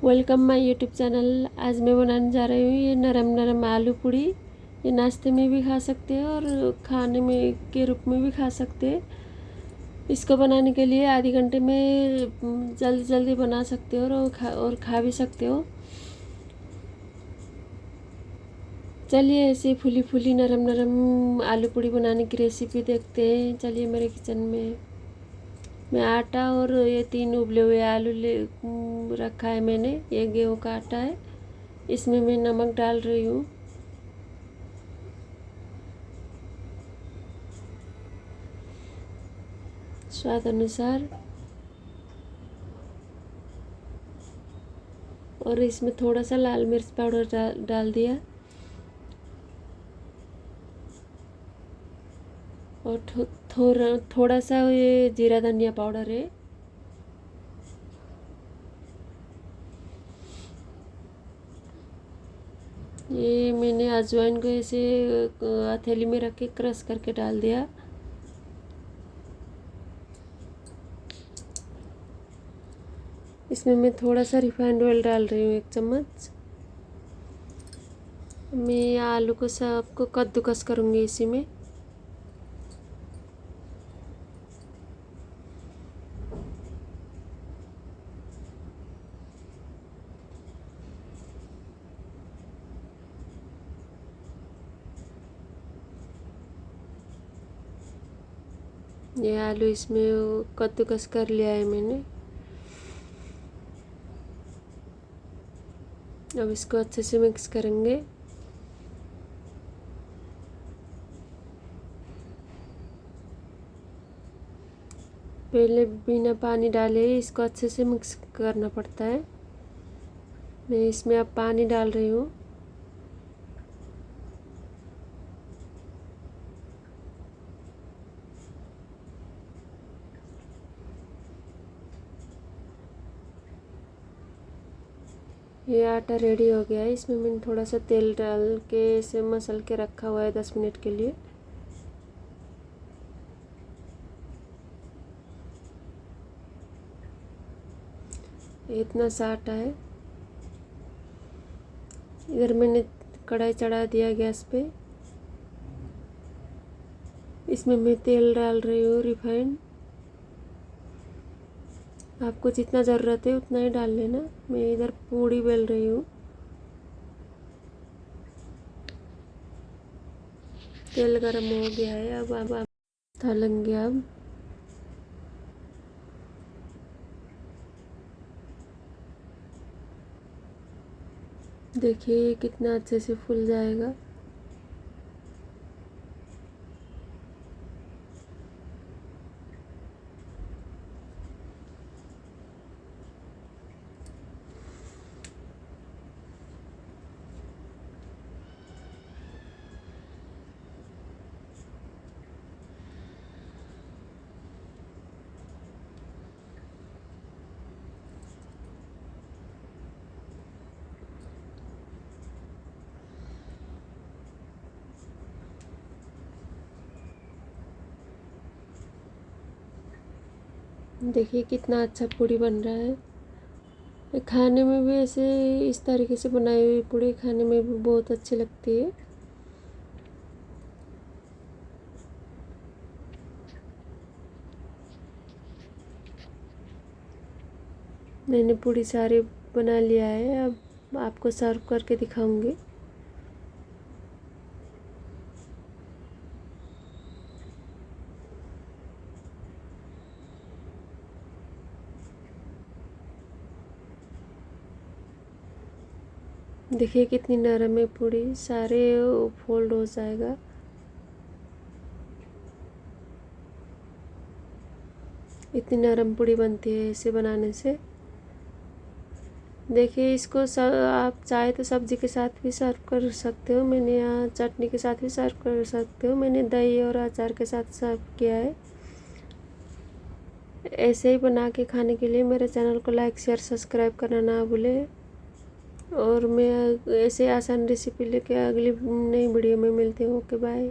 Welcome my YouTube channel. आज मैं बनाने जा रही हूँ ये नरम नरम आलू पूड़ी। ये नाश्ते में भी खा सकते हैं और खाने में के रूप में भी खा सकते हैं। इसको बनाने के लिए आधे घंटे में जल्दी जल्दी बना सकते हो और खा भी सकते हो। चलिए ऐसे फूली फूली नरम नरम आलू पूड़ी बनाने की रेसिपी देखते हैं। चलिए मेरे किचन में मैं आटा और ये 3 उबले हुए आलू रखा है मैंने। ये गेहूं का आटा है। इसमें मैं नमक डाल रही हूँ, स्वाद अनुसार। और इसमें थोड़ा सा लाल मिर्च पाउडर डाल दिया और थोड़ा सा ये जीरा धनिया पाउडर है। ये मैंने अजवाइन को ऐसे हथेली में रख के क्रश करके डाल दिया। इसमें मैं थोड़ा सा रिफाइंड ऑयल डाल रही हूँ, 1 चम्मच। मैं आलू को सबको कद्दूकस करूँगी इसी में। ये आलू इसमें कद्दूकस कर लिया है मैंने। अब इसको अच्छे से मिक्स करेंगे। पहले बिना पानी डाले इसको अच्छे से मिक्स करना पड़ता है। मैं इसमें अब पानी डाल रही हूँ। ये आटा रेडी हो गया है। इसमें मैंने थोड़ा सा तेल डाल के इसे मसल के रखा हुआ है 10 मिनट के लिए। इतना सा आटा है। इधर मैंने कढ़ाई चढ़ा दिया गैस पे। इसमें मैं तेल डाल रही हूँ रिफाइंड। आपको जितना ज़रूरत है उतना ही डाल लेना। मैं इधर पूड़ी बेल रही हूँ। तेल गरम हो गया है। अब आप तलेंगे। अब देखिए कितना अच्छे से फूल जाएगा। देखिए कितना अच्छा पूड़ी बन रहा है। खाने में भी ऐसे इस तरीके से बनाई हुई पूड़ी खाने में भी बहुत अच्छी लगती है। मैंने पूड़ी सारी बना लिया है। अब आपको सर्व करके दिखाऊंगी। देखिए कितनी नरम है पूड़ी, सारे फोल्ड हो जाएगा। इतनी नरम पूड़ी बनती है इसे बनाने से। देखिए इसको आप चाहे तो सब्जी के साथ भी सर्व कर सकते हो। मैंने यहाँ चटनी के साथ भी सर्व कर सकते हो। मैंने दही और अचार के साथ सर्व किया है। ऐसे ही बना के खाने के लिए मेरे चैनल को लाइक शेयर सब्सक्राइब करना ना भूलें। और मैं ऐसे आसान रेसिपी लेके अगली नई वीडियो में मिलती हूँ। Okay bye.